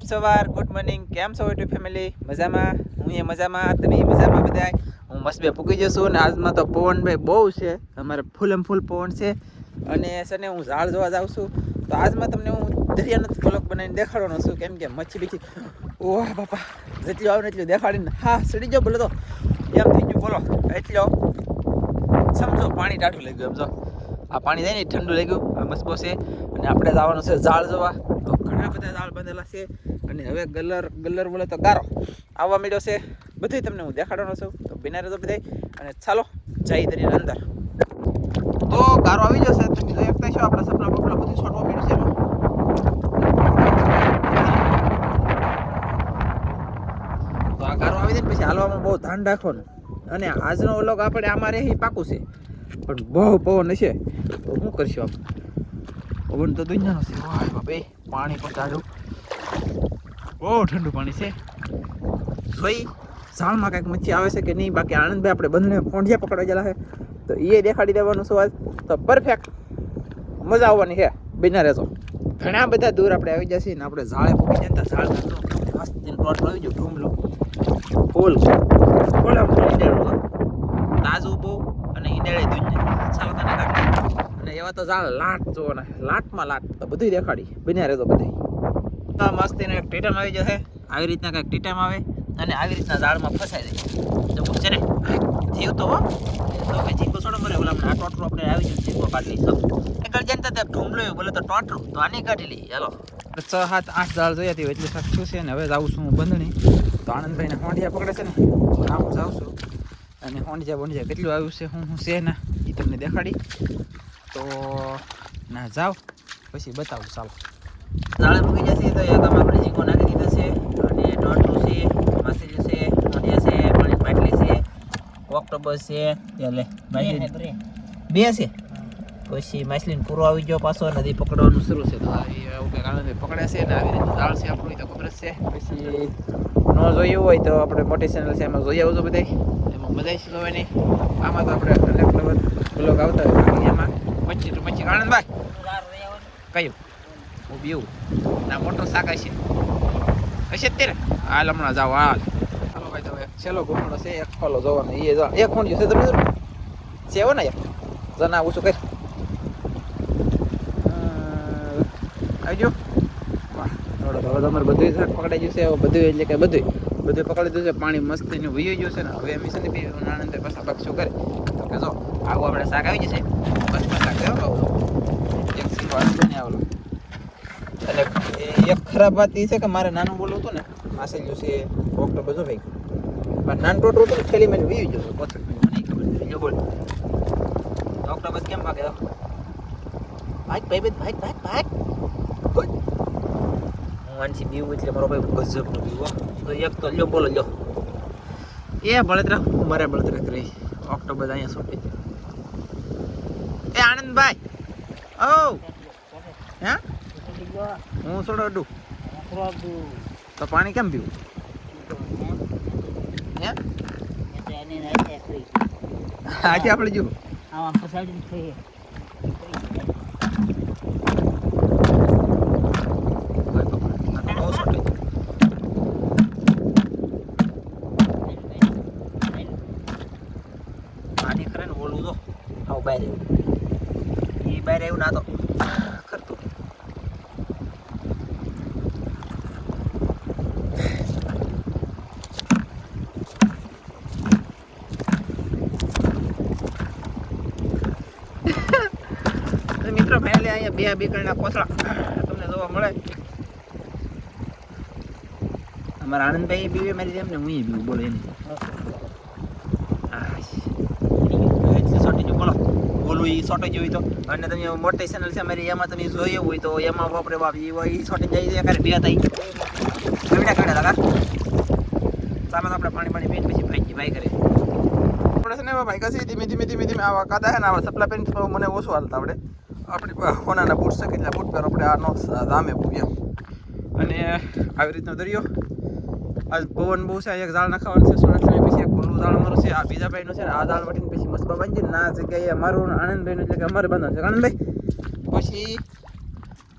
સવાર, good morning. કેમ છો યુટ્યુબ ફેમિલી? મજામાં? હું એ મજામાં, તમે મજામાં બધા? હું મસ્ત બે પૂકી જશું ને આજમાં તો પવન ભાઈ બહુ છે, અમારે ફૂલ પવન છે. અને છે ને હું ઝાડ જોવા જાઉં છું. તો આજમાં તમને હું દરિયાનો વ્લોગ બનાવીને દેખાડવાનો છું, કેમ કે મચ્છી બીછી ઓહ બાપા જેટલું આવે ને એટલું દેખાડીને હા સડી જાઓ બોલો તો એમ થઈ ગયું. બોલો એટલો સમજો પાણી ટાઢું લઈ ગયું. સમજો આ પાણી જાય ને ઠંડુ લઈ ગયું, આ મસ્ત છે. અને આપણે જવાનું છે ઝાડ જોવા. તો ઘણા બધા ઝાડ બાંધેલા છે અને હવે ગલ્લર બોલે તો ગારો આવવા માંડ્યો છે. બધું તમને હું દેખાડવાનો છું, તો બિના રહેતો બધા. અને ચાલો જઈ દરિયાની અંદર. તો ગારો આવી જશે, તમે જોઈ શકતા છો. આપણા સપના બપડા બધું છોડવા માંડ્યું છે એમાં. તો આ ગારો આવી જાય ને પછી હાલવામાં બહુ ધ્યાન રાખવાનું. અને આજનો વ્લોગ આપણે અમારે અહીં પાકું છે, પણ બહુ પવન હશે તો શું કરશું આપણે? પવન તો દુનિયાનો છે. વાહ બાપે પાણી પણ ટાઢું, બહુ ઠંડુ પાણી છે. સોઈ ઝાડમાં કંઈક મચ્છી આવે છે કે નહીં, બાકી આનંદભાઈ આપણે બંને ફોંડિયા પકડવા ગયેલા છે, તો એ દેખાડી દેવાનું શું આજ. તો પરફેક્ટ મજા આવવાની છે, બિના રહેજો. ઘણા બધા દૂર આપણે આવી જશે ને આપણે ઝાડે પકડી જાય તો ઝાડ મસ્ત પ્લોટ આવી ગયું ઢૂમલું ફૂલ તાજું બહુ અને ઈંડેળે દુનિયા ચાલો તને કાઢી. અને એવા તો ઝાડ લાટ જોવાના, લાટમાં લાટ તો બધું દેખાડી બિના રહેજો બધું. મસ્ત એને એક ટીટમ આવી જશે, આવી રીતના કંઈક ટીટમ આવે અને આવી રીતના ઝાડમાં ફસાઈ જાય તો છે ને જીવ તો હો તો કે જીવો છોડો મરે. ઓલા આ ટોટરું આપણે આવી જાય જીવો કાઢી લઈ નીકળ જાય ને ત્યાં ઢૂમલો બોલે તો ટોટરું તો આની કાઢી લઈ. ચાલો 6, 7, 8 ઝાડ જોયા હતી એટલું સાચું છે ને. હવે જાઉં છું હું બંધણી. તો આનંદભાઈને હોંડિયા પકડે છે ને, હું જાઉં છું. અને હોંડિયા કેટલું આવ્યું છે હું છે ના એ તમને દેખાડી. તો ના જાઓ પછી બતાવું. ચાલો ઝાડે મૂકી જશે તો એક આપણે જીકો નાખી દીધો છે. અને ટોટરું છે, માછલી છે, હોંડિયા છે, પાણી માટલી છે, ઓક્ટોબસ છે, લે બે છે. પછી માછલીને પૂરો આવી ગયો, પાછો નદી પકડવાનું શરૂ છે. તો એવું કંઈક આનંદ પકડે છે ને આવી રીતે ઝાડ છે આપણું તો ખબર જ છે. પછી ન જોયું હોય તો આપણે મોટી ચેનલ છે એમાં જોઈ આવજો બધા, એમાં મજા શીખવાની. આમાં તો આપણે અલગ બ્લોગ આવતા હોય, બાકી એમાં મચ્છી આનંદભાઈ કયું હું બીવું ના મોટો શાક હશે અત્યારે હાલ હમણાં જાઓ. હાલ ચાલો ભાઈ, તમે છેલ્લો ઘૂંટણો છે એક ફોલો જોવાનો. એ એક ખૂંડ્યું છે તમે છે ને યાર જના આવું છું કઈ આવી ગયો. વાહ થોડો તમારે બધું શાક પકડાઈ ગયું છે. બધું એટલે કે બધું પકડી દીધું છે. પાણી મસ્ત થઈને વહી ગયું છે ને. હવે એમ છે ને બે આનંદ પાછા બાક શું કરે તો કે જો આવું આપણે શાક આવી જશે. બસ શાક કેવું આવું એક સીધો આનંદ નહીં આવેલો. અને એક ખરાબ વાત એ છે કે મારે નાનું બોલવું હતું ને માસેલ્યું છે ઓક્ટો બધો ભાઈ મારે નાનું ટોટું હતું ને છેલ્લી મેં વી ગયું પોતે મને ખબર નથી. બોલ ઓક્ટો બસ કેમ ભાગે ભાઈ હું આનથી બીવું એટલે મારો ભાઈ ગજબ નો બીવો. તો એક તો લ્યો બોલો લ્યો એ બળતરા મારે બળતરા કરી ઓક્ટો બધા અહીંયા છૂટી. એ આનંદભાઈ ઓ હે હું થોડો અડું તો પાણી કેમ પીવું હે આજે આપણે જો પાણી ખરે ને ઓલું તો આવું બહાર આવ્યું એ બહાર આવ્યું ના તો ખરતું. મિત્રો ફેમિલી અહીંયા બે કરના કોસળા તમને જોવા મળે. અમારા આનંદભાઈ બીવે મારી જેમ ને હું બીવું બોલો એની સોટી બોલો બોલું એ સોટી જોઈ તો. અને તમે મોટી ચેનલ છે અમારી એમાં તમે જોયું હોય તો એમાં વાપરે બાપ એ સોટી જાય છે કરે બે થઈ કવિડા કાઢે લગા સામે આપણે પાણી પીને પછી ભાઈ કરે આપણે છે ને ભાઈ કસી ધીમે આવા કાદા છે ને આવા સપ્લા પેન મને ઓછું હાલતા આપણે આપણી હોનાના બૂટ શકે એટલે બૂટ પર આપણે આનો દામે પૂગ્યા. અને આવી રીતનો દરિયો આજ પવન બહુ છે. એક ઝાડ નખાવાનું છે સુરત સમય પછી એક ખુલ્લું ઝાડ અમારું છે. આ બીજા ભાઈનું છે ને આ ઝાડ વટીને પછી મસ્બા બાંધી ના જગ્યાએ અમારું આનંદભાઈનું એટલે કે અમારે બાંધવાનું છે. આનંદભાઈ પછી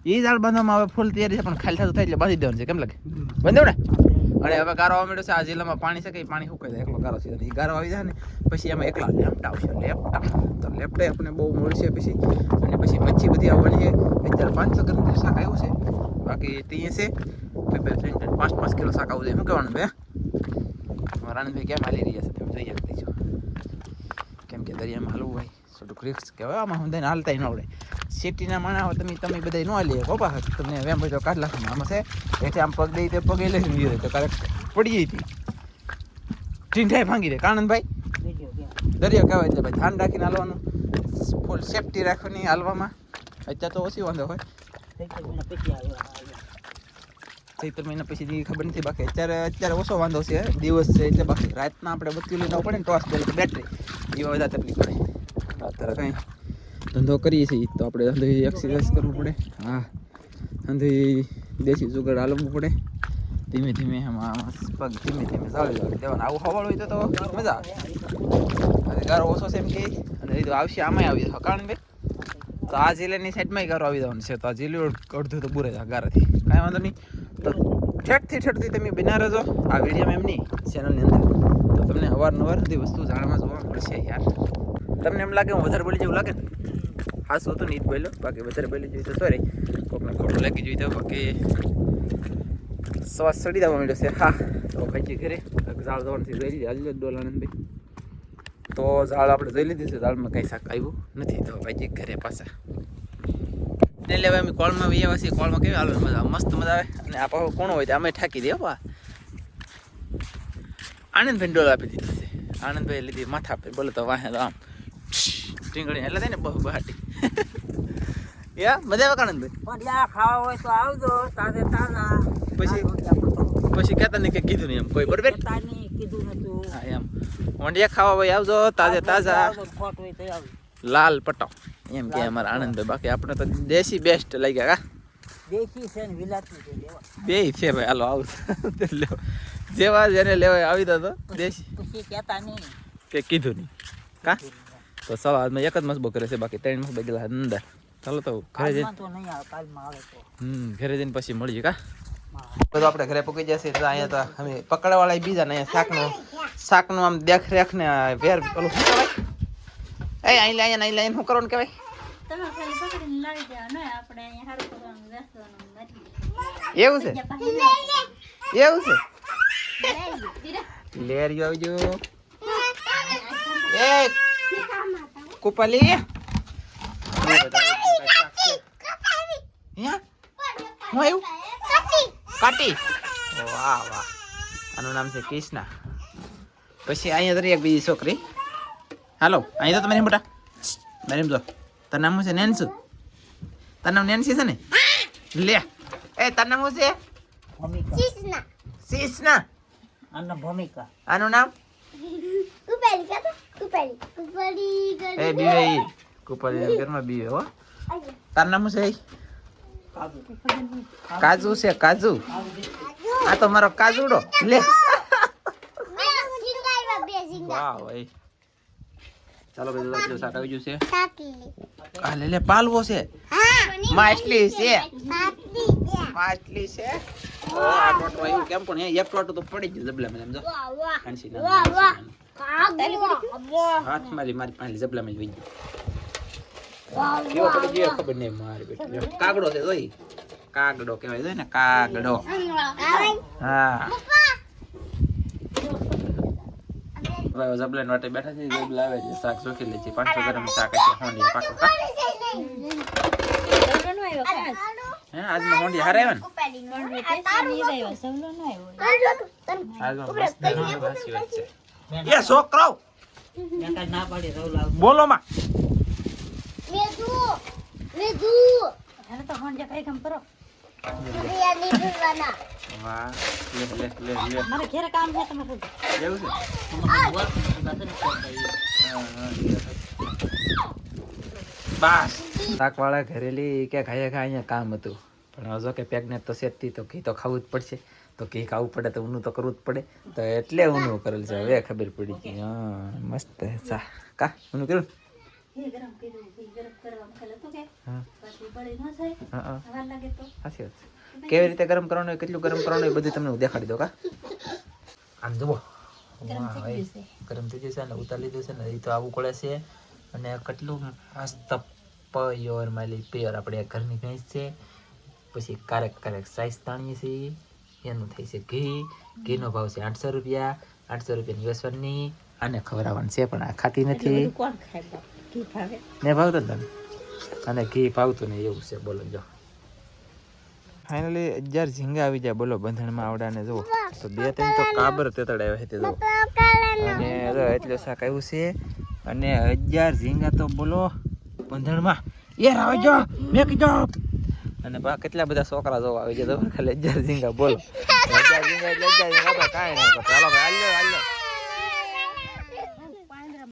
એ જાળ બાંધવામાં હવે ફૂલ તૈયારી છે પણ ખાલી થતું થાય એટલે બાંધી દેવાનું છે કેમ લાગે બાંધો ને અને હવે ગારો આવવા માંડ્યો છે આ જિલ્લામાં પાણી છે કે પાણી સુકાઈ જાય એકલો ગારો છે એ ગારો આવી જાય ને પછી એમાં એકલા લેપટા આવશે લેપટા તો લેપટા આપણે બહુ મળશે પછી અને પછી મચ્છી બધી આવવાની છે અત્યારે 500 ગ્રામ શાક આવ્યું છે બાકી ત્યાં છે 5 કિલો શાક આવું છે શું કહેવાનું બે રાણંદભાઈ કેમ હાલી રહ્યા છે તમે જોઈ શકજો કેમ કે દરિયામાં હાલવું ભાઈ થોડુંક રિસ્ક કહેવાય આમાં હું હાલતા ન આવડે સિટીના માણા હો તમે બધા ન હાલીએ બાપા તમને વેમ બધો કાઢ લાખો આમાં છે એટલે આમ પગ દઈ તે પગે લઈને વીરે તો ક્યારેક પડી ગઈ હતી ટીંઠાઈ ભાંગી દે કાનંદભાઈ દરિયો કહેવાય એટલે ભાઈ ધ્યાન રાખીને હાલવાનું ફૂલ સેફટી રાખવાની હાલવામાં અત્યારે તો ઓછી વાંધો હોય ચૈત્ર મહિના પછી ખબર નથી બાકી અત્યારે ઓછો વાંધો છે દિવસ છે એટલે બાકી રાતના આપણે બત્તી લઈને પડે ને ટોસ બોલે બેટરી એવા બધા તકલીફ પડે અત્યારે કંઈ ધંધો કરીએ છીએ તો આપણે ધંધો એક્સરસાઇઝ કરવું પડે હા ધંધો દેશી જુગાડ હાલવું પડે ધીમે ધીમે આમાં પગ ધીમે ધીમે ચાલી દેવાનું આવું હવાળ હોય તો મજા આવે ગારો ઓછો છે એમ કે અને એ તો આવશે આમાંય આવી જશે કારણ ભાઈ તો આ જિલ્લાની સાઈડમાં ગારો આવી જવાનું છે તો આ જિલ્લો અડધું તો બુરે ગારાથી કાંઈ વાંધો નહીં તો ઠેઠથી તમે બના રહેજો આ વિડીયોમાં એમની ચેનલની અંદર તો તમને અવારનવાર બધી વસ્તુ જાણવા જોવા મળશે યાર તમને એમ લાગે હું વધારે બોલી જેવું લાગે ને હા શું તો નહીં જ બોલ્યો બાકી વધારે બોલી જોઈ તો સોરી કોકને ખોટું લાગી જોઈ તો બાકી સવા સડી દેવા માંડ્યો છે હા તો ભાઈ ઘરે ઝાડ જવાનથી જોઈ લીધી હાલ ડોલાનંદભાઈ તો ઝાડ આપણે જોઈ લીધી છે ઝાડમાં કંઈ શાક આવ્યું નથી તો ભાઈ ઘરે પાછા એટલે હવે અમે કોળમાં આવ્યા છીએ કોળમાં કેવી હાલવાની મજા મસ્ત મજા આવે અને આ પાછું કોણ હોય તો અમે ઠાકી દઈએ બા આનંદભાઈ ડોલ આપી દીધો છે આનંદભાઈ લીધી માથા આપે બોલે તો વાહે તો આમ ટીંગળી એટલે થાય ને બહુ બહાટી યા મજા આવે આનંદભાઈ ખાવા હોય તો આવજો તાજે તાજા પછી કહેતા નહીં કે કીધું નહીં એમ કોઈ બરોબર કીધું નતું હા એમ વંડિયા ખાવા હોય આવજો તાજે તાજા ખોટ હોય તો આવજો લાલ પટો એમ કે અમારા આનંદભાઈ બાકી આપણે તો દેશી બેસ્ટ લાગ્યા કા દેશી છે ને વિલાતી છે લેવા બે છે ભાઈ હાલો આવું જેવા જેને લેવાય આવી દો તો દેશી પછી કહેતા નહીં કે કીધું નહીં કા તો સવારમાં એક જ મસબો કરે છે બાકી 3 મસબો ગયેલા અંદર ચાલો તો ઘરે જઈને તો નહીં આવે કાલમાં આવે તો ઘરે જઈને પછી મળીએ કા તો આપણે ઘરે પકી જશે તો અહીંયા તો અમે પકડવાળા બીજા ને અહીંયા શાકનું આમ દેખરેખ ને વેર પેલું શું કહેવાય અહીં લાઈન શું કરવાનું કહેવાય તમે ખાલી પકડીને લાવી દેવા ને આપણે અહીંયા હારું કરવાનું બેસવાનું નથી એવું છે એવું છે લે લેરી આવજો એ કુપાલી અહીંયા હું આવ્યું કાટી વાહ વાહ આનું નામ છે કૃષ્ણા પછી અહીંયા તરી એક બીજી છોકરી હાલો અહીં તો તમે મોટા મેરીમ જો તાર નામ શું છે નેન્સુ તાર નામ નેન્સી છે ને લે એ તાર નામ શું છે ભૂમિકા શીશના આનો ભૂમિકા આનું નામ એ બીવે કુપાલી ઘરમાં બીવે હો તાર નામ શું છે કાજુ છે કાજુ આ તો મારો કાજુડો લે વાહ ભાઈ ચાલો ભાઈ જો શાક આવી ગયું છે આ લે પાલવો છે માછલી છે માછલી છે આ ટોટો આવ્યું કેમ પણ એક ટોટો તો પડી ગયું જબલા મને સમજો ખાંસી હાથ મારી પાણી જબલા માં વહી ગયું કેવો પડી ગયો ખબર નહીં મારી બેટી કાગડો છે જોઈ કાગડો કહેવાય છે ને કાગડો હા ભાઈ જબલાન વાટે બેઠા છે જબલા આવે છે શાક ચોખી લે છે 500 ગ્રામ શાક છે હોંડિયા પાકો કા હે આજમાં હોંડિયા હારે આવે ને આજમાં મસ્ત ભાસી વાત છે એ છોકરો ના પાડી રહું લાવ બોલો માં હવે તો હોંડિયા કઈ કામ કરો વાહ લે મારે ઘરે કામ છે તમે એવું છે બસ શાકવાળા ઘરેલી કે ખાયા અહીંયા કામ હતું પણ હવે જો કે પ્રેગ્નેટ તો સેજતી તો ઘી તો ખાવું જ પડશે તો ઘી ખાવું પડે તો ઊનું તો કરવું જ પડે તો એટલે ઊનું કરેલ છે હવે ખબર પડી ગઈ હા મસ્ત ચા કા ઊનું કર્યું ઘી ગરમ કર્યું, ઘી ગરમ કરવા મૂકેલું હતું કે હા પછી બળી ન જાય, હા વાર લાગે તો સાચી વાત છે. કેવી રીતે ગરમ કરવાનું હોય, કેટલું ગરમ કરવાનું હોય, બધું તમને હું દેખાડી દઉં કા. આમ જુઓ ગરમ વાહ, થઈ ભાઈ. ગયું છે. ગરમ થઈ ગયું છે ને ઉતારી લીધું છે ને એ તો આવું પડે છે. અને કેટલું મસ્ત પ્યોર માલી પ્યોર આપણે ઘરની ભેંસ છે. પછી કારેક કારેક સાઈઝ તાણીએ છીએ, એનું થાય છે ઘી. ઘીનો ભાવ છે 800 રૂપિયા. 800 રૂપિયાની વેસવાની. આને ખવડાવવાનું છે પણ આ ખાતી એટલું નથી. બધું કોણ ખાય બાપ? ઘી ભાવે. ને ભાવતું ને તને? અને ઘી ભાવતું નહીં એવું છે, બોલો જો. ફાઇનલી 11 ઝીંગા આવી જાય બોલો બંધણમાં આવડાને જુઓ. તો 2-3 તો કાબર તેતડ આવ્યા છે તે જુઓ. અને જો એટલું શાક આવ્યું છે. અને 11 ઝીંગા તો બોલો બંધણમાં. યાર આવી જો મેં કીધું. અને બા કેટલા બધા છોકરા જોવા આવી જાય તો ખાલી 11 ઝીંગા બોલો. 11 ઝીંગા એટલે 11 ઝીંગા આપણે કાંઈ ના કરતા. હાલો ભાઈ હાલો હાલો.